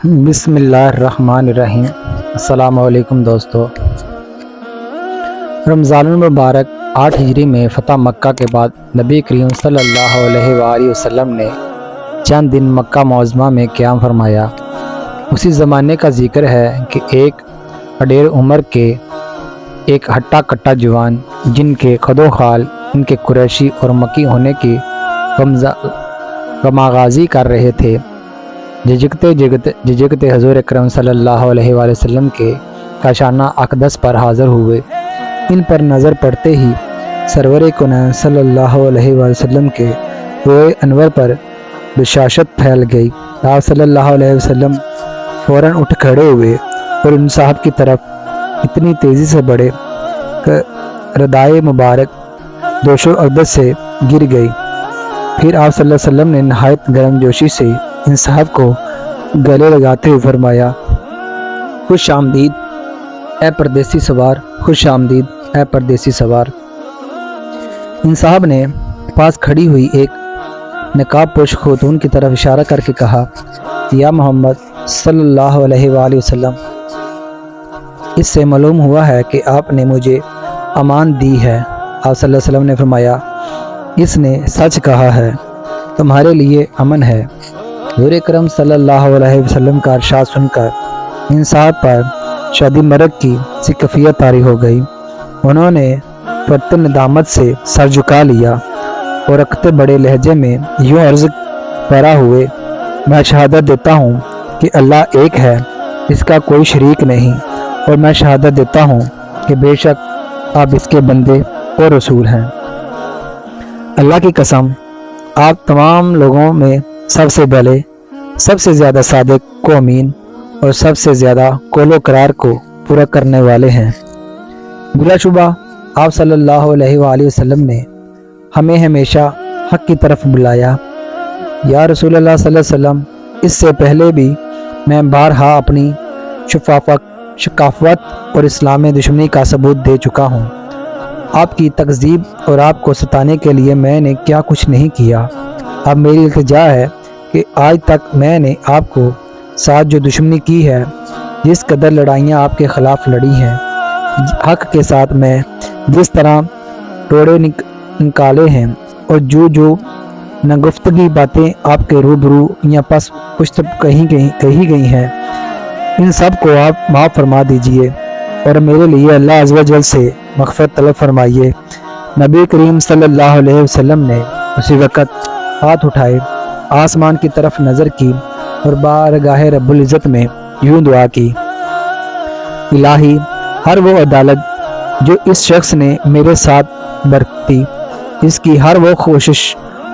بسم اللہ الرحمن الرحیم۔ السلام علیکم دوستو۔ رمضان المبارک 8 ہجری میں فتح مکہ کے بعد نبی کریم صلی اللہ علیہ وآلہ وسلم نے چند دن مکہ معظمہ میں قیام فرمایا۔ اسی زمانے کا ذکر ہے کہ ایک اڈیر عمر کے ایک ہٹا کٹا جوان، جن کے خد و خال ان کے قریشی اور مکی ہونے کی غماغازی کر رہے تھے، جھجکتے حضور اکرم صلی اللہ علیہ وآلہ وسلم کے کاشانہ اقدس پر حاضر ہوئے۔ ان پر نظر پڑتے ہی سرور کونین صلی اللہ علیہ وآلہ وسلم کے روئے انور پر بشاشت پھیل گئی۔ آپ صلی اللہ علیہ وسلم فوراً اٹھ کھڑے ہوئے اور ان صاحب کی طرف اتنی تیزی سے بڑھے کہ ردائے مبارک دوش و اقدس سے گر گئی۔ پھر آپ صلی اللہ علیہ وسلم نے نہایت گرم جوشی سے ان صاحب کو گلے لگاتے ہوئے فرمایا، خوش آمدید اے پردیسی سوار، خوش آمدید اے پردیسی سوار۔ ان صاحب نے پاس کھڑی ہوئی ایک نقاب پوش خاتون کی طرف اشارہ کر کے کہا، یا محمد صلی اللہ علیہ وآلہ وسلم، اس سے معلوم ہوا ہے کہ آپ نے مجھے امان دی ہے۔ آپ صلی اللہ علیہ وسلم نے فرمایا، اس نے سچ کہا ہے، تمہارے لیے امن ہے۔ حضور اکرم صلی اللہ علیہ وسلم کا ارشاد سن کر ان صاحب پر شادی مرگ کی سی کیفیت طاری ہو گئی۔ انہوں نے فرط ندامت سے سر جھکا لیا اور رکھتے بڑے لہجے میں یوں عرض پیرا ہوئے، میں شہادت دیتا ہوں کہ اللہ ایک ہے، اس کا کوئی شریک نہیں، اور میں شہادت دیتا ہوں کہ بے شک آپ اس کے بندے اور رسول ہیں۔ اللہ کی قسم، آپ تمام لوگوں میں سب سے بھلے، سب سے زیادہ صادق کو امین اور سب سے زیادہ قول و قرار کو پورا کرنے والے ہیں۔ بلا شبہ آپ صلی اللہ علیہ وآلہ وسلم نے ہمیں ہمیشہ حق کی طرف بلایا۔ یا رسول اللہ صلی اللہ علیہ وسلم، اس سے پہلے بھی میں بارہا اپنی شقافت اور اسلام دشمنی کا ثبوت دے چکا ہوں۔ آپ کی تکذیب اور آپ کو ستانے کے لیے میں نے کیا کچھ نہیں کیا۔ اب میری التجا ہے کہ آج تک میں نے آپ کو ساتھ جو دشمنی کی ہے، جس قدر لڑائیاں آپ کے خلاف لڑی ہیں، حق کے ساتھ میں جس طرح ٹوڑے نکالے ہیں، اور جو نگفتگی باتیں آپ کے روبرو یا پس پشت کہی گئی ہیں، ان سب کو آپ معاف فرما دیجئے اور میرے لیے اللہ عز و جل سے مغفرت طلب فرمائیے۔ نبی کریم صلی اللہ علیہ وسلم نے اسی وقت ہاتھ اٹھائے، آسمان کی طرف نظر کی اور بارگاہ رب العزت میں یوں دعا کی، الہی، ہر وہ عدالت جو اس شخص نے میرے ساتھ برتی، اس کی ہر وہ کوشش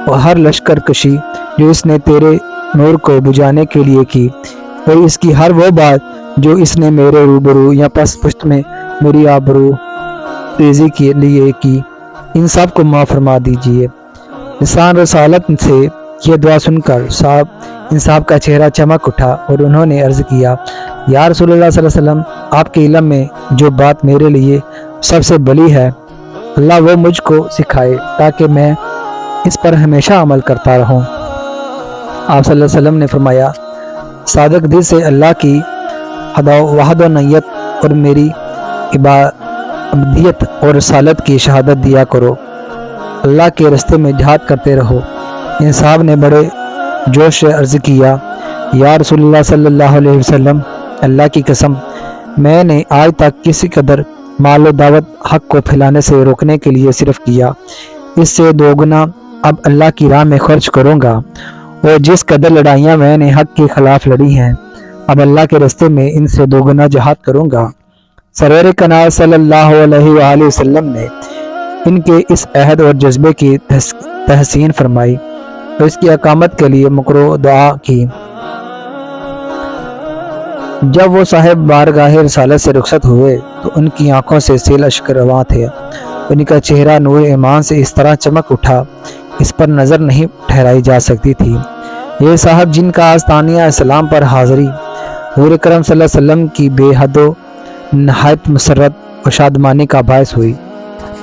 اور ہر لشکر کشی جو اس نے تیرے نور کو بجھانے کے لیے کی، اور اس کی ہر وہ بات جو اس نے میرے روبرو یا پس پشت میں میری آبرو تیزی کے لیے کی، ان سب کو معاف فرما دیجئے۔ لسان رسالت سے یہ دعا سن کر ان صاحب کا چہرہ چمک اٹھا اور انہوں نے عرض کیا، یا رسول اللہ صلی اللہ علیہ وسلم، آپ کے علم میں جو بات میرے لیے سب سے بلی ہے، اللہ وہ مجھ کو سکھائے تاکہ میں اس پر ہمیشہ عمل کرتا رہوں۔ آپ صلی اللہ علیہ وسلم نے فرمایا، صادق دل سے اللہ کی وحد و نیت اور میری عبادیت اور رسالت کی شہادت دیا کرو، اللہ کے راستے میں جہاد کرتے رہو۔ ان صاحب نے بڑے جوش سے عرض کیا، یا رسول اللہ صلی اللہ علیہ وسلم، اللہ کی قسم، میں نے آج تک کسی قدر مال و دعوت حق کو پھیلانے سے روکنے کے لیے صرف کیا، اس سے دوگنا اب اللہ کی راہ میں خرچ کروں گا، اور جس قدر لڑائیاں میں نے حق کے خلاف لڑی ہیں، اب اللہ کے راستے میں ان سے دوگنا جہاد کروں گا۔ سرور کائنات صلی اللہ علیہ وآلہ وسلم نے ان کے اس عہد اور جذبے کی تحسین فرمائی اور اس کی اقامت کے لیے مکرو دعا کی۔ جب وہ صاحب بارگاہ رسالت سے رخصت ہوئے تو ان کی آنکھوں سے سیل اشک رواں تھے، ان کا چہرہ نور ایمان سے اس طرح چمک اٹھا، اس پر نظر نہیں ٹھہرائی جا سکتی تھی۔ یہ صاحب جن کا آستانیہ اسلام پر حاضری حضور اکرم صلی اللہ علیہ وسلم کی بے حد و نہایت مسرت اور شادمانی کا باعث ہوئی،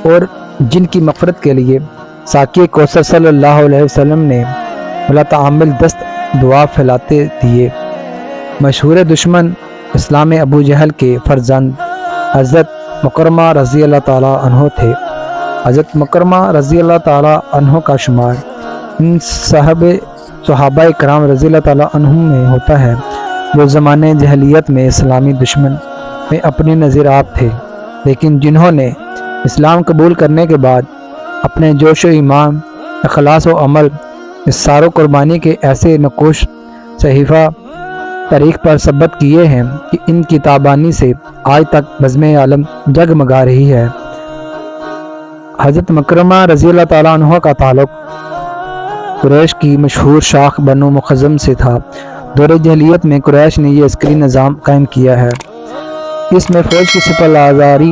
اور جن کی مغفرت کے لیے ساقی کوثر صلی اللہ علیہ وسلم نے بلا تعامل دست دعا پھیلاتے دیے، مشہور دشمن اسلام ابو جہل کے فرزند حضرت مکرمہ رضی اللہ تعالیٰ عنہ تھے۔ حضرت مکرمہ رضی اللہ تعالیٰ عنہ کا شمار ان صحابہ کرام رضی اللہ تعالیٰ عنہم میں ہوتا ہے جو زمانے جہلیت میں اسلامی دشمن میں اپنے نظیرات تھے، لیکن جنہوں نے اسلام قبول کرنے کے بعد اپنے جوش و ایمان، اخلاص و عمل، اصرار و قربانی کے ایسے نقوش صحیفہ تاریخ پر ثبت کیے ہیں کہ ان کی تابانی سے آج تک بزم عالم جگمگا رہی ہے۔ حضرت مکرمہ رضی اللہ تعالیٰ عنہ کا تعلق قریش کی مشہور شاخ بنو مخزم سے تھا۔ دور جہلیت میں قریش نے یہ عسکری نظام قائم کیا ہے۔ اس میں فوج کی سپرسالاری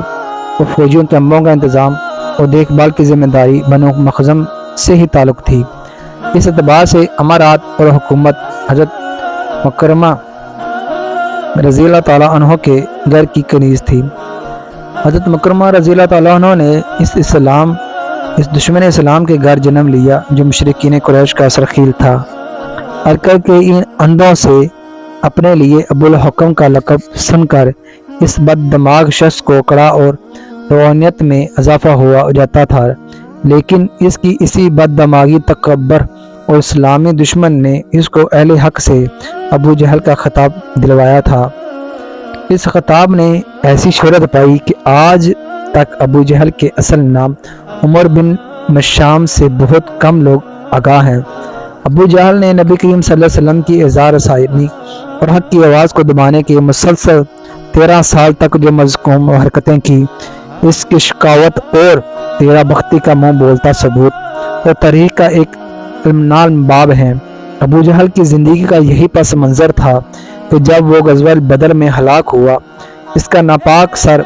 اور فوجیوں کے امور کا انتظام اور دیکھ بھال کی ذمہ داری بنو مخزم سے ہی تعلق تھی۔ اس اعتبار سے امارات اور حکومت حضرت مکرمہ رضی اللہ تعالیٰ عنہ کے گھر کی کنیز تھی۔ حضرت مکرمہ رضی اللہ تعالیٰ عنہ نے اس دشمن اسلام کے گھر جنم لیا جو مشرکین قریش کا سرخیل تھا۔ ارکر کے ان اندھوں سے اپنے لیے ابو الحکم کا لقب سن کر اس بد دماغ شخص کو کڑا اور روحانیت میں اضافہ ہوا جاتا تھا، لیکن اس کی اسی بد دماغی تکبر اور اسلامی دشمن نے اس کو اہل حق سے ابو جہل کا خطاب دلوایا تھا۔ اس خطاب نے ایسی شہرت پائی کہ آج تک ابو جہل کے اصل نام عمر بن مشام سے بہت کم لوگ آگاہ ہیں۔ ابو جہل نے نبی کریم صلی اللہ علیہ وسلم کی اظہار ثانی اور حق کی آواز کو دبانے کے مسلسل 13 سال تک جو مذکوم حرکتیں کی، اس کی شقاوت اور تیرا بختی کا منہ بولتا ثبوت اور تاریخ کا ایک المنال باب ہے۔ ابو جہل کی زندگی کا یہی پس منظر تھا کہ جب وہ غزوہ بدر میں ہلاک ہوا، اس کا ناپاک سر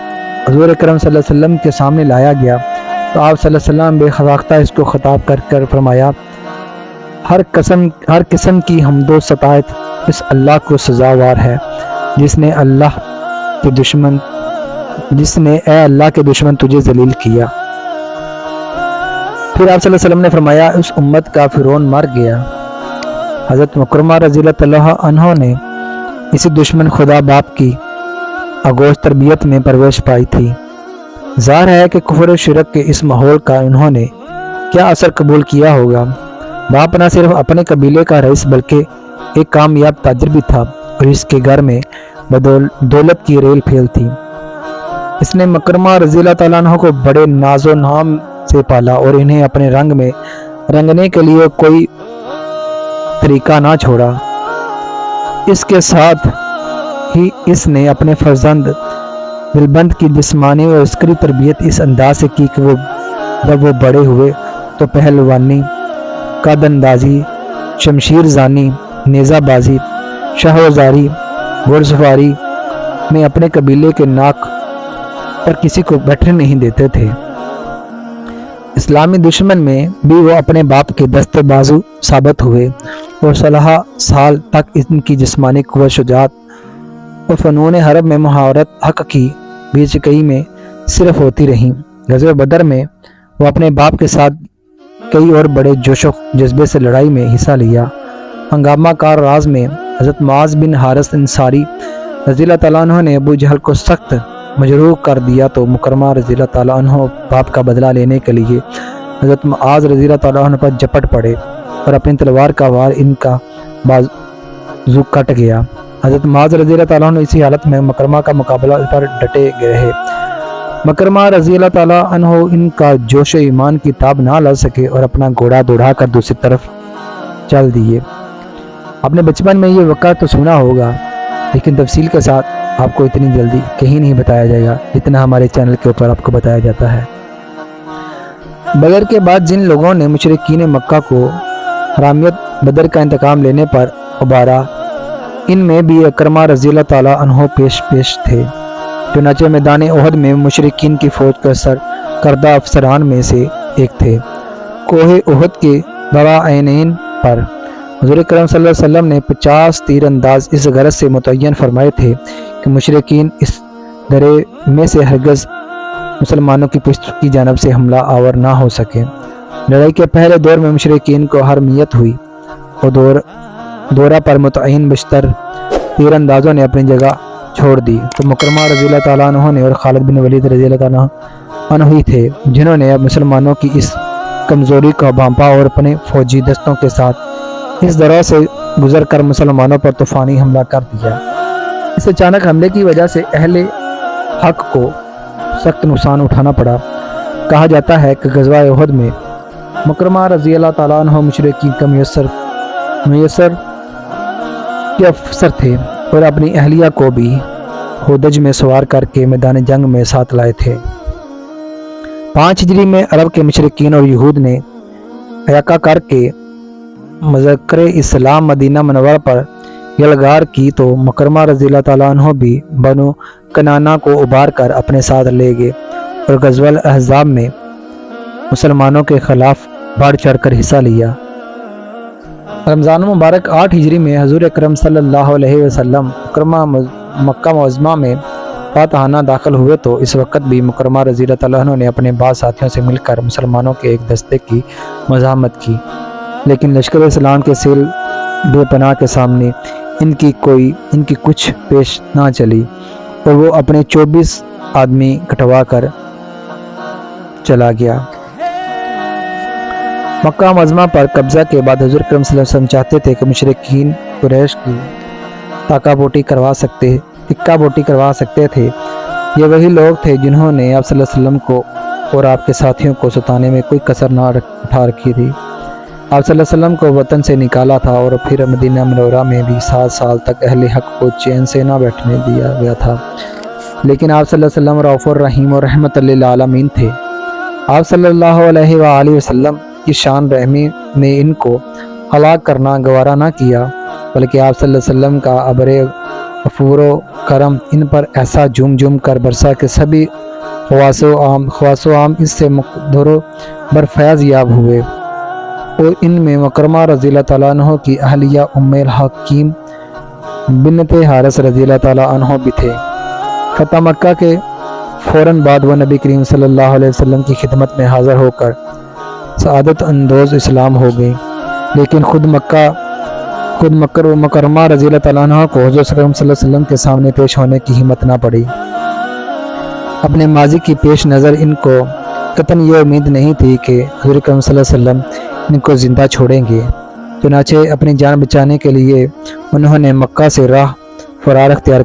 حضور اکرم صلی اللہ علیہ وسلم کے سامنے لایا گیا تو آپ صلی اللہ علیہ وسلم بے خواختہ اس کو خطاب کر فرمایا، ہر قسم کی حمد و ستائت اس اللہ کو سزاوار ہے جس نے اے اللہ کے دشمن تجھے ذلیل کیا۔ پھر آپ صلی اللہ علیہ وسلم نے فرمایا، اس امت کا فرعون مر گیا۔ حضرت مکرمہ رضی اللہ تعالیٰ عنہ نے اسی دشمن خدا باپ کی آغوش تربیت میں پرورش پائی تھی۔ ظاہر ہے کہ کفر و شرک کے اس ماحول کا انہوں نے کیا اثر قبول کیا ہوگا۔ باپ نہ صرف اپنے قبیلے کا رئیس بلکہ ایک کامیاب تاجر بھی تھا اور اس کے گھر میں دولت کی ریل پھیل تھی۔ اس نے مکرمہ رضی اللہ تعالیٰ عنہ کو بڑے ناز و نام سے پالا اور انہیں اپنے رنگ میں رنگنے کے لیے کوئی طریقہ نہ چھوڑا۔ اس کے ساتھ ہی اس نے اپنے فرزند دلبند کی جسمانی اور عسکری تربیت اس انداز سے کی کہ جب وہ بڑے ہوئے تو پہلوانی، قد اندازی، شمشیر زانی، نیزہ بازی، شاہوزاری، گھوڑ سواری میں اپنے قبیلے کے ناک پر کسی کو بیٹھنے نہیں دیتے تھے۔ اسلامی دشمن میں بھی وہ اپنے باپ کے دست بازو ثابت ہوئے اور 16 سال تک ان کی جسمانی قوت، شجاعت اور فنون حرب میں مہارت حق کی بیچکئی میں صرف ہوتی رہیں۔ غزوہ بدر میں وہ اپنے باپ کے ساتھ کئی اور بڑے جوش و جذبے سے لڑائی میں حصہ لیا۔ ہنگامہ کار راز میں حضرت معاذ بن حارث انصاری رضی اللہ تعالیٰ عنہ نے ابو جہل کو سخت مجروح کر دیا تو مکرمہ رضی اللہ تعالیٰ عنہ باپ کا بدلہ لینے کے لیے حضرت معاذ رضی اللہ تعالیٰ عنہ پر جپٹ پڑے اور اپنی تلوار کا وار ان کا بازو کٹ گیا۔ حضرت معاذ رضی اللہ تعالیٰ عنہ اسی حالت میں مکرمہ کا مقابلہ پر ڈٹے رہے۔ مکرمہ رضی اللہ تعالیٰ عنہ ان کا جوش و ایمان کی تاب نہ لا سکے اور اپنا گھوڑا دوڑا کر دوسری طرف چل دیے۔ اپنے بچپن میں یہ واقعہ تو سنا ہوگا، لیکن تفصیل کے ساتھ آپ کو اتنی جلدی کہیں نہیں بتایا جائے گا جتنا ہمارے چینل کے اوپر آپ کو بتایا جاتا ہے۔ بدر کے بعد جن لوگوں نے مشرکین مکہ کو حرامیت بدر کا انتقام لینے پر ابھارا، ان میں بھی اکرمہ رضی اللہ تعالیٰ عنہ پیش تھے۔ چنانچہ میدان احد میں مشرکین کی فوج کا سر کردہ افسران میں سے ایک تھے۔ کوہ احد کے بوادین پر حضور اکرم صلی اللہ علیہ وسلم نے 50 تیر انداز اس غرض سے متعین فرمائے تھے کہ مشرکین اس درے میں سے ہرگز مسلمانوں کی پشت کی جانب سے حملہ آور نہ ہو سکے۔ لڑائی کے پہلے دور میں مشرکین کو حرمیت ہوئی اور دورہ پر متعین بشتر تیر اندازوں نے اپنی جگہ چھوڑ دی تو مکرمہ رضی اللہ تعالیٰ عنہ نے اور خالد بن ولید رضی اللہ تعالیٰ عنہ ہی تھے جنہوں نے اب مسلمانوں کی اس کمزوری کو بھانپا اور اپنے فوجی دستوں کے ساتھ اس درہ سے گزر کر مسلمانوں پر طوفانی حملہ کر دیا۔ اس اچانک حملے کی وجہ سے اہل حق کو سخت نقصان اٹھانا پڑا۔ کہا جاتا ہے کہ غزوہ احد میں مکرمہ رضی اللہ تعالیٰ عنہ مشرکین کا میسر کے افسر تھے اور اپنی اہلیہ کو بھی ہودج میں سوار کر کے میدان جنگ میں ساتھ لائے تھے۔ 5 ہجری میں عرب کے مشرکین اور یہود نے عیاقہ کر کے مذکر اسلام مدینہ منورہ پر یلغار کی تو مکرمہ رضی اللہ تعالیٰ عنہ بھی بنو کنانہ کو ابھار کر اپنے ساتھ لے گئے اور غزوہ الاحزاب میں مسلمانوں کے خلاف بڑھ چڑھ کر حصہ لیا۔ رمضان مبارک 8 ہجری میں حضور اکرم صلی اللہ علیہ وسلم مکہ معظمہ میں فاتحانہ داخل ہوئے تو اس وقت بھی مکرمہ رضی اللہ تعالیٰ عنہ نے اپنے بعض ساتھیوں سے مل کر مسلمانوں کے ایک دستے کی مزاحمت کی، لیکن لشکر اسلام کے سیل بے پناہ کے سامنے ان کی کچھ پیش نہ چلی اور وہ اپنے 24 آدمی کٹوا کر چلا گیا۔ مکہ معظمہ پر قبضہ کے بعد حضور اکرم صلی اللہ علیہ وسلم چاہتے تھے کہ مشرکین قریش کی اکا بوٹی کروا سکتے تھے۔ یہ وہی لوگ تھے جنہوں نے آپ صلی اللہ علیہ وسلم کو اور آپ کے ساتھیوں کو ستانے میں کوئی کسر نہ اٹھا رکھی تھی۔ آپ صلی اللہ علیہ وسلم کو وطن سے نکالا تھا اور پھر مدینہ منورہ میں بھی 7 سال تک اہل حق کو چین سے نہ بیٹھنے دیا گیا تھا، لیکن آپ صلی اللہ علیہ وسلم رؤوف الرحیم اور رحمت للعالمین تھے۔ آپ صلی اللہ علیہ وآلہ وسلم کی شان رحمی نے ان کو ہلاک کرنا گوارا نہ کیا، بلکہ آپ صلی اللہ علیہ وسلم کا ابر غفور و کرم ان پر ایسا جم کر برسا کہ سبھی خواص و عام اس سے مقدر و برفیض یاب ہوئے، اور ان میں مکرمہ رضی اللہ تعالیٰ عنہ کی اہلیہ ام الحکیم بنت حارث رضی اللہ تعالیٰ عنہ بھی تھے۔ فتح مکہ کے فوراً بعد وہ نبی کریم صلی اللہ علیہ وسلم کی خدمت میں حاضر ہو کر سعادت اندوز اسلام ہو گئی، لیکن خود مکرمہ رضی اللہ تعالیٰ عنہ کو حضرت صلی اللہ علیہ وسلم کے سامنے پیش ہونے کی ہمت نہ پڑی۔ اپنے ماضی کی پیش نظر ان کو قطعاً یہ امید نہیں تھی کہ حضور اکرم صلی اللہ علیہ وسلم ان کو زندہ چھوڑیں گے، چنانچہ اپنی جان بچانے کے لیے انہوں نے مکہ سے راہ فرار اختیار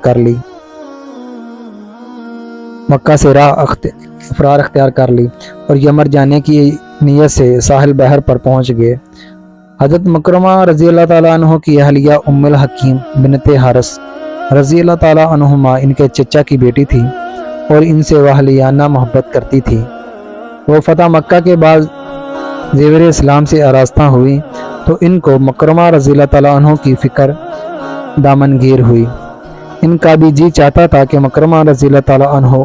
کر لی اور یمر جانے کی نیت سے ساحل بحر پر پہنچ گئے۔ حضرت مکرمہ رضی اللہ تعالیٰ عنہ کی اہلیہ ام الحکیم بنت حارث رضی اللہ تعالیٰ عنہما ان کے چچا کی بیٹی تھی اور ان سے وہ اہلیانہ محبت کرتی تھی۔ وہ فتح مکہ کے بعد زیور اسلام سے آراستہ ہوئی تو ان کو مکرمہ رضی اللہ تعالیٰ عنہ کی فکر دامن گیر ہوئی۔ ان کا بھی جی چاہتا تھا کہ مکرمہ رضی اللہ تعالیٰ عنہ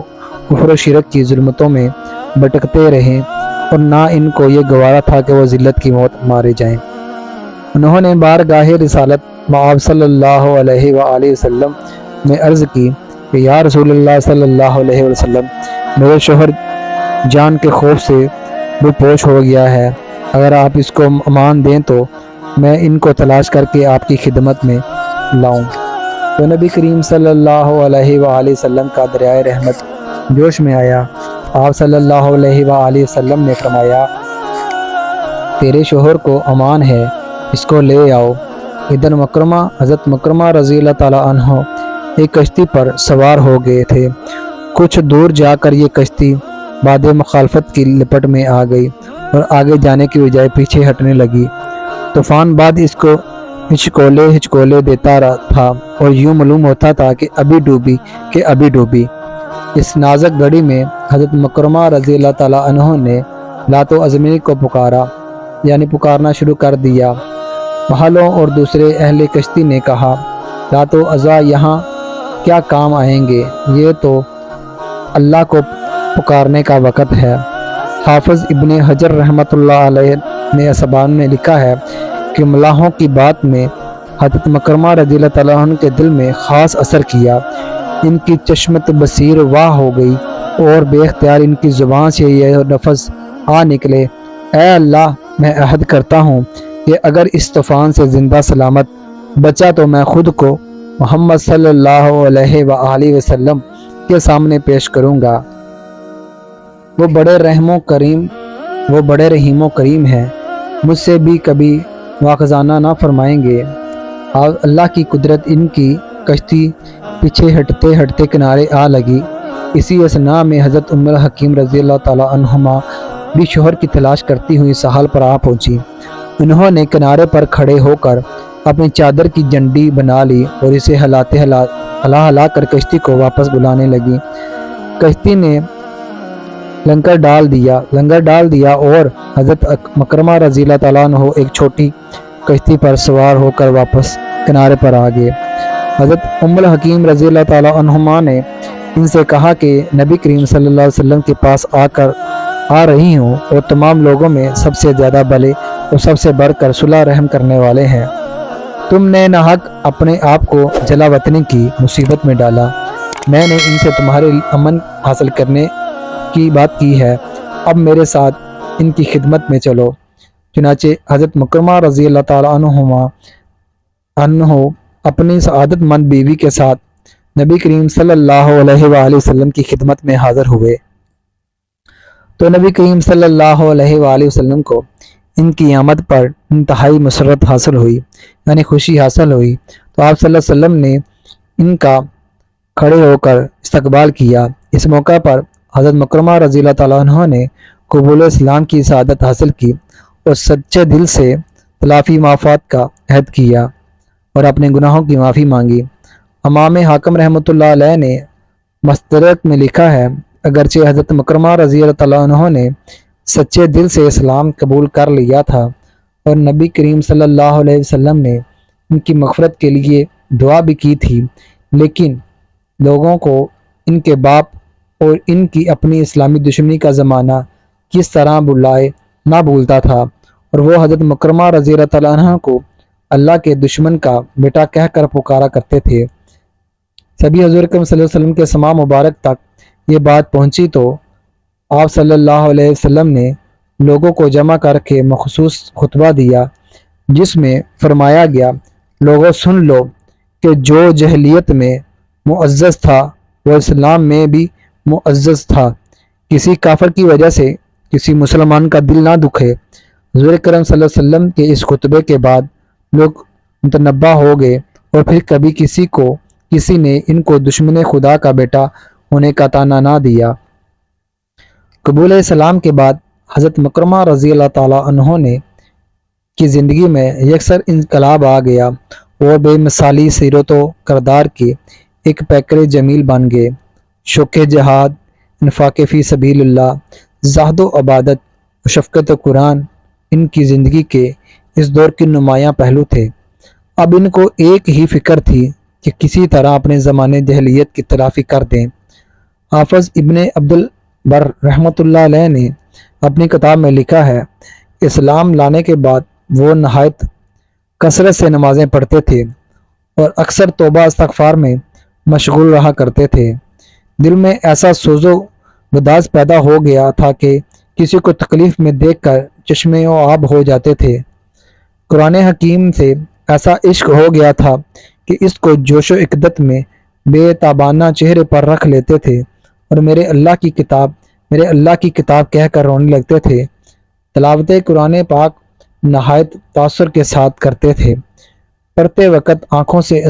کفر و شرک کی ظلمتوں میں بھٹکتے رہیں، اور نہ ان کو یہ گوارا تھا کہ وہ ذلت کی موت مارے جائیں۔ انہوں نے بارگاہ رسالت آپ صلی اللہ علیہ وآلہ وسلم میں عرض کی کہ یا رسول اللہ صلی اللہ علیہ وسلم، میرے شوہر جان کے خوف سے وہ پوش ہو گیا ہے، اگر آپ اس کو امان دیں تو میں ان کو تلاش کر کے آپ کی خدمت میں لاؤں۔ تو نبی کریم صلی اللہ علیہ وآلہ وسلم کا دریائے رحمت جوش میں آیا۔ آپ صلی اللہ علیہ وآلہ وسلم نے فرمایا، تیرے شوہر کو امان ہے، اس کو لے آؤ۔ ادھر حضرت مکرمہ رضی اللہ تعالیٰ عنہ ایک کشتی پر سوار ہو گئے تھے۔ کچھ دور جا کر یہ کشتی بعد مخالفت کی لپٹ میں آ گئی اور آگے جانے کی بجائے پیچھے ہٹنے لگی۔ طوفان بعد اس کو ہچکولے دیتا تھا اور یوں معلوم ہوتا تھا کہ ابھی ڈوبی۔ اس نازک گھڑی میں حضرت مکرمہ رضی اللہ تعالیٰ عنہ نے لات و عزمی کو پکارنا شروع کر دیا۔ محلوں اور دوسرے اہل کشتی نے کہا، لات و عزا یہاں کیا کام آئیں گے، یہ تو اللہ کو پکارنے کا وقت ہے۔ حافظ ابن حجر رحمۃ اللہ علیہ نے اسبان میں لکھا ہے کہ ملاحوں کی بات میں حضرت مکرمہ رضی اللہ تعالیٰ عنہ کے دل میں خاص اثر کیا۔ ان کی چشمت بصیر واہ ہو گئی اور بے اختیار ان کی زبان سے یہ لفظ آ نکلے، اے اللہ، میں عہد کرتا ہوں کہ اگر اس طوفان سے زندہ سلامت بچا تو میں خود کو محمد صلی اللہ علیہ وآلہ وسلم کے سامنے پیش کروں گا۔ وہ بڑے رحیم و کریم ہیں، مجھ سے بھی کبھی مواخذانہ نہ فرمائیں گے۔ اللہ کی قدرت، ان کی کشتی پیچھے ہٹتے ہٹتے کنارے آ لگی۔ اسی اثناء میں حضرت ام الحکیم رضی اللہ تعالیٰ عنہما بھی شوہر کی تلاش کرتی ہوئی ساحل پر آ پہنچی۔ انہوں نے کنارے پر کھڑے ہو کر اپنی چادر کی جنڈی بنا لی اور اسے ہلا کر کشتی کو واپس بلانے لگی۔ کشتی نے لنگر ڈال دیا اور حضرت مکرمہ رضی اللہ تعالیٰ عنہ ایک چھوٹی کشتی پر سوار ہو کر واپس کنارے پر آ گئے۔ حضرت ام الحکیم رضی اللہ تعالیٰ عنہما نے ان سے کہا کہ نبی کریم صلی اللہ علیہ وسلم کے پاس آ رہی ہوں اور تمام لوگوں میں سب سے زیادہ بھلے اور سب سے بڑھ کر صلح رحم کرنے والے ہیں۔ تم نے ناحق اپنے آپ کو جلا وطنی کی مصیبت میں ڈالا۔ میں نے ان سے تمہارے امن حاصل کرنے کی بات کی ہے، اب میرے ساتھ ان کی خدمت میں چلو۔ چنانچہ حضرت مکرمہ رضی اللہ تعالیٰ عنہ اپنی سعادت مند بیوی کے ساتھ نبی کریم صلی اللہ علیہ وآلہ وسلم کی خدمت میں حاضر ہوئے تو نبی کریم صلی اللہ علیہ وآلہ وسلم کو ان کی آمد پر انتہائی مسرت حاصل ہوئی، یعنی خوشی حاصل ہوئی، تو آپ صلی اللہ علیہ وسلم نے ان کا کھڑے ہو کر استقبال کیا۔ اس موقع پر حضرت مکرمہ رضی اللہ تعالیٰ عنہ نے قبول اسلام کی سعادت حاصل کی اور سچے دل سے تلافی معافات کا عہد کیا اور اپنے گناہوں کی معافی مانگی۔ امام حاکم رحمۃ اللہ علیہ نے مستدرک میں لکھا ہے، اگرچہ حضرت مکرمہ رضی اللہ تعالیٰ عنہ نے سچے دل سے اسلام قبول کر لیا تھا اور نبی کریم صلی اللہ علیہ وسلم نے ان کی مغفرت کے لیے دعا بھی کی تھی، لیکن لوگوں کو ان کے باپ اور ان کی اپنی اسلامی دشمنی کا زمانہ کس طرح نہ بھولتا تھا، اور وہ حضرت مکرمہ رضی اللہ تعالیٰ عنہ کو اللہ کے دشمن کا بیٹا کہہ کر پکارا کرتے تھے۔ سبھی حضور اکرم صلی اللہ علیہ وسلم کے سماع مبارک تک یہ بات پہنچی تو آپ صلی اللہ علیہ وسلم نے لوگوں کو جمع کر کے مخصوص خطبہ دیا، جس میں فرمایا گیا، لوگوں سن لو کہ جو جاہلیت میں معزز تھا وہ اسلام میں بھی معزز تھا۔ کسی کافر کی وجہ سے کسی مسلمان کا دل نہ دکھے۔ حضور اکرم صلی اللہ علیہ وسلم کے اس خطبے کے بعد لوگ متنبہ ہو گئے اور پھر کبھی کسی نے ان کو دشمن خدا کا بیٹا ہونے کا طعنہ نہ دیا۔ قبول اسلام کے بعد حضرت مکرمہ رضی اللہ تعالیٰ عنہ کی زندگی میں یکسر انقلاب آ گیا اور بے مثالی سیرت و کردار کے ایک پیکر جمیل بن گئے۔ شوق جہاد، انفاق فی سبیل اللہ، زہد و عبادت و شفقت و قرآن ان کی زندگی کے اس دور کے نمایاں پہلو تھے۔ اب ان کو ایک ہی فکر تھی کہ کسی طرح اپنے زمانے جاہلیت کی تلافی کر دیں۔ حافظ ابن عبد البر رحمۃ اللہ علیہ نے اپنی کتاب میں لکھا ہے، اسلام لانے کے بعد وہ نہایت کثرت سے نمازیں پڑھتے تھے اور اکثر توبہ استغفار میں مشغول رہا کرتے تھے۔ دل میں ایسا سوز و گداز پیدا ہو گیا تھا کہ کسی کو تکلیف میں دیکھ کر چشمے و آب ہو جاتے تھے۔ قرآن حکیم سے ایسا عشق ہو گیا تھا کہ اس کو جوش و عقدت میں بے تابانہ چہرے پر رکھ لیتے تھے اور میرے اللہ کی کتاب کہہ کر رونے لگتے تھے۔ تلاوت قرآن پاک نہایت تاثر کے ساتھ کرتے تھے۔ پڑھتے وقت آنکھوں سے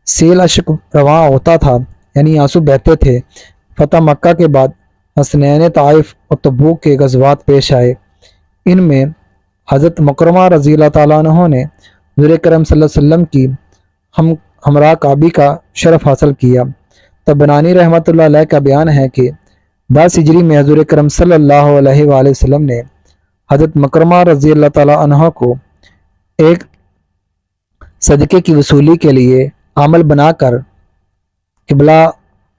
سیل اشک رواں ہوتا تھا، یعنی آنسو بہتے تھے۔ فتح مکہ کے بعد حسنین طائف اور تبوک کے غزوات پیش آئے۔ ان میں حضرت مکرمہ رضی اللہ تعالیٰ عنہ نے حضور اکرم صلی اللہ علیہ وسلم کی ہمراہ کعبی کا شرف حاصل کیا۔ طبرانی رحمۃ اللہ علیہ کا بیان ہے کہ 10 ہجری میں حضور اکرم صلی اللہ علیہ وآلہ وسلم نے حضرت مکرمہ رضی اللہ تعالیٰ عنہ کو ایک صدقے کی وصولی کے لیے عمل بنا کر قبلہ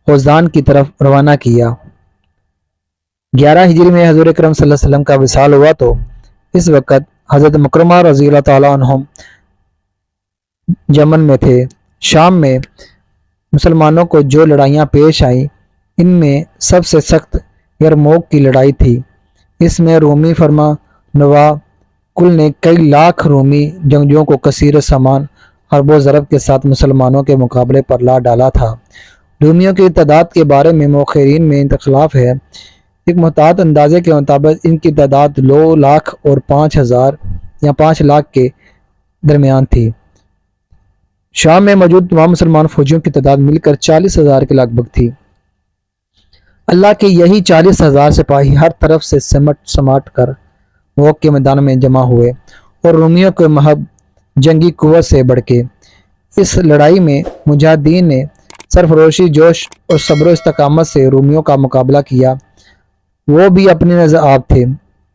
حوزان کی طرف روانہ کیا۔ 11 ہجری میں حضور اکرم صلی اللہ علیہ وسلم کا وصال ہوا تو اس وقت حضرت مکرمہ رضی اللہ تعالیٰ عنہ یمن میں تھے۔ شام میں مسلمانوں کو جو لڑائیاں پیش آئیں ان میں سب سے سخت یرموک کی لڑائی تھی۔ اس میں رومی فرما نوا کل نے کئی لاکھ رومی جنگجوؤں کو کثیر سامان اربوں ضرب کے ساتھ مسلمانوں کے مقابلے پر لا ڈالا تھا۔ رومیوں کی تعداد کے بارے میں مؤرخین میں اختلاف ہے۔ ایک محتاط اندازے کے مطابق ان کی تعداد 9 لاکھ اور 5,000 یا 5 لاکھ کے درمیان تھی۔ شام میں موجود تمام مسلمان فوجیوں کی تعداد مل کر 40,000 کے لگ بھگ تھی۔ اللہ کے یہی 40,000 سپاہی ہر طرف سے سماٹ کر موقع کے میدان میں جمع ہوئے اور رومیوں کے محب جنگی قوت سے بڑھ کے اس لڑائی میں مجاہدین نے سرفروشی، جوش اور صبر و استقامت سے رومیوں کا مقابلہ کیا۔ وہ بھی اپنے نظر آب تھے۔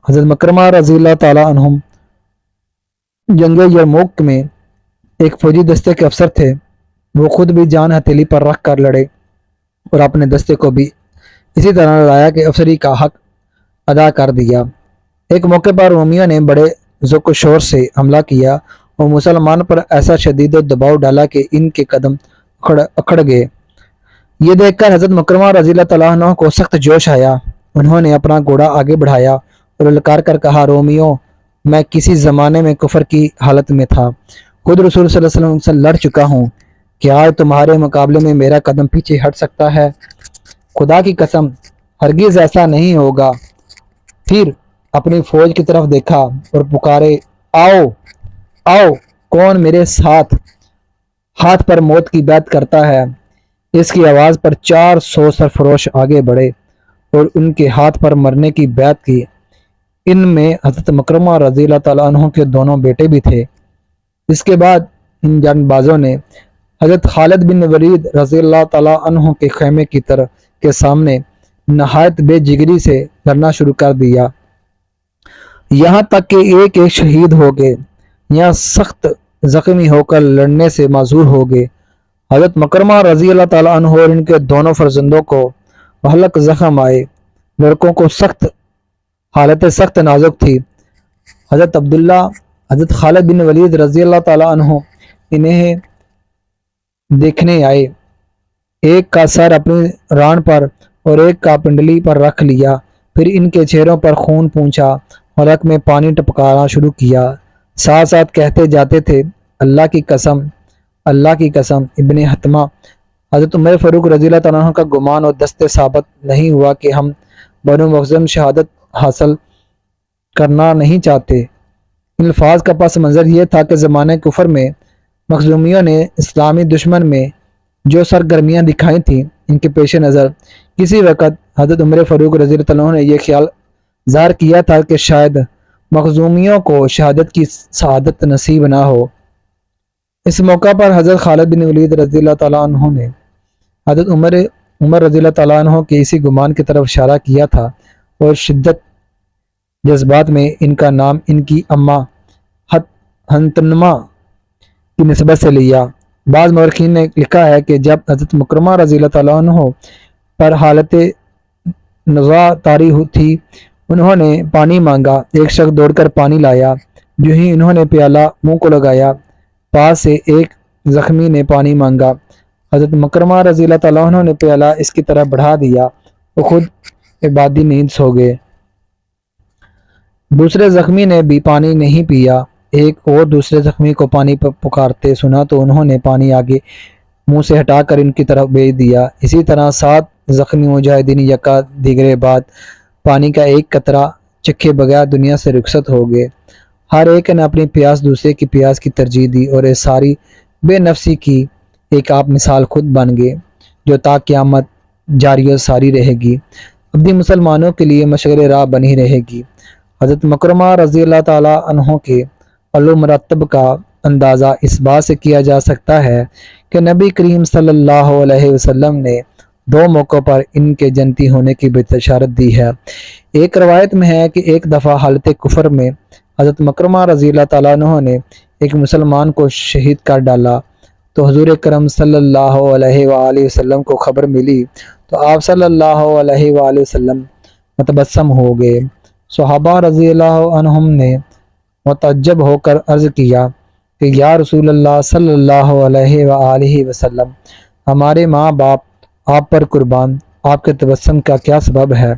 حضرت مکرمہ رضی اللہ تعالیٰ عنہم جنگ یرموک میں ایک فوجی دستے کے افسر تھے۔ وہ خود بھی جان ہتھیلی پر رکھ کر لڑے اور اپنے دستے کو بھی اسی طرح لڑایا کہ افسری کا حق ادا کر دیا۔ ایک موقع پر رومیوں نے بڑے ذوق و شور سے حملہ کیا اور مسلمان پر ایسا شدید دباؤ ڈالا کہ ان کے قدم اکھڑ گئے۔ یہ دیکھ کر حضرت مکرمہ رضی اللہ تعالیٰ عنہ کو سخت جوش آیا۔ انہوں نے اپنا گھوڑا آگے بڑھایا اور للکار کر کہا، رومیوں، میں کسی زمانے میں کفر کی حالت میں تھا، خود رسول صلی اللہ علیہ وسلم سے لڑ چکا ہوں، کیا آج تمہارے مقابلے میں میرا قدم پیچھے ہٹ سکتا ہے؟ خدا کی قسم ہرگز ایسا نہیں ہوگا۔ پھر اپنی فوج کی طرف دیکھا اور پکارے، آؤ آؤ، کون میرے ساتھ ہاتھ پر موت کی بیعت کرتا ہے؟ اس کی آواز پر 400 سرفروش آگے بڑھے اور ان کے ہاتھ پر مرنے کی بیعت کی۔ ان میں حضرت مکرمہ رضی اللہ تعالیٰ عنہ کے دونوں بیٹے بھی تھے۔ اس کے بعد ان جان بازوں نے حضرت خالد بن ولید رضی اللہ تعالیٰ عنہ کے خیمے کی طرف کے سامنے نہایت بے جگری سے لڑنا شروع کر دیا، یہاں تک کہ ایک شہید ہو گئے یا سخت زخمی ہو کر لڑنے سے معذور ہو گئے۔ حضرت مکرمہ رضی اللہ تعالیٰ عنہ اور ان کے دونوں فرزندوں کو ہلک زخم آئے۔ لڑکوں کو حالت سخت نازک تھی۔ حضرت عبداللہ، حضرت خالد بن ولید رضی اللہ تعالیٰ عنہ انہیں دیکھنے آئے۔ ایک کا سر اپنی ران پر اور ایک کا پنڈلی پر رکھ لیا، پھر ان کے چہروں پر خون پونچھا، حلق میں پانی ٹپکانا شروع کیا، ساتھ ساتھ کہتے جاتے تھے، اللہ کی قسم، اللہ کی قسم۔ ابن حتمہ حضرت عمر فاروق رضی اللہ تعالیٰ عنہ کا گمان اور دستے ثابت نہیں ہوا کہ ہم بنو مخزوم شہادت حاصل کرنا نہیں چاہتے۔ ان الفاظ کا پس منظر یہ تھا کہ زمانہ کفر میں مخزومیوں نے اسلامی دشمن میں جو سرگرمیاں دکھائی تھیں، ان کے پیش نظر کسی وقت حضرت عمر فاروق رضی اللہ عنہ نے یہ خیال ظاہر کیا تھا کہ شاید مخزومیوں کو شہادت کی سعادت نصیب نہ ہو۔ اس موقع پر حضرت خالد بن ولید رضی اللہ تعالیٰ عنہ نے حضرت عمر رضی اللہ تعالیٰ عنہ کے اسی گمان کی طرف اشارہ کیا تھا اور شدت جذبات میں ان کا نام ان کی اماں ہنتنما کی نسبت سے لیا۔ بعض مورخین نے لکھا ہے کہ جب حضرت مکرمہ رضی اللہ تعالیٰ عنہ پر حالت نزاع طاری تھی، انہوں نے پانی مانگا۔ ایک شخص دوڑ کر پانی لایا، جو ہی انہوں نے پیالہ منہ کو لگایا، پاس سے ایک زخمی نے پانی مانگا۔ حضرت مکرمہ رضی اللہ تعالیٰ عنہ نے پیالہ اس کی طرف بڑھا دیا اور خود عبادی نیند سو گئے۔ دوسرے زخمی نے بھی پانی نہیں پیا۔ ایک اور دوسرے زخمی کو پانی پکارتے سنا تو انہوں نے پانی آگے منہ سے ہٹا کر ان کی طرف بھیج دیا۔ اسی طرح 7 زخمی مجاہدین یکا دیگرے بعد پانی کا ایک قطرہ چکھے بغیر دنیا سے رخصت ہو گئے۔ ہر ایک نے اپنی پیاس دوسرے کی پیاس کی ترجیح دی اور اس ساری بے نفسی کی ایک آپ مثال خود بن گئے، جو تا قیامت جاری و ساری رہے گی، ابدی مسلمانوں کے لیے مشعل راہ بنی رہے گی۔ حضرت مکرمہ رضی اللہ تعالیٰ عنہ کے علو مرتب کا اندازہ اس بات سے کیا جا سکتا ہے کہ نبی کریم صلی اللہ علیہ وسلم نے 2 موقعوں پر ان کے جنتی ہونے کی بشارت دی ہے۔ ایک روایت میں ہے کہ ایک دفعہ حالت کفر میں حضرت مکرمہ رضی اللہ تعالیٰ عنہ نے ایک مسلمان کو شہید کر ڈالا تو حضور کرم صلی اللہ علیہ وآلہ وسلم کو خبر ملی تو آپ صلی اللہ علیہ وآلہ وسلم متبسم ہو گئے۔ صحابہ رضی اللہ عنہم نے متعجب ہو کر عرض کیا کہ یا رسول اللہ صلی اللہ علیہ وآلہ وسلم، ہمارے ماں باپ آپ پر قربان، آپ کے تبسم کا کیا سبب ہے؟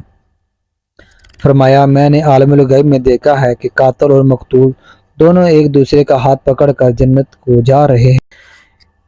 فرمایا، میں نے عالم الغیب میں دیکھا ہے کہ قاتل اور مقتول دونوں ایک دوسرے کا ہاتھ پکڑ کر جنت کو جا رہے ہیں۔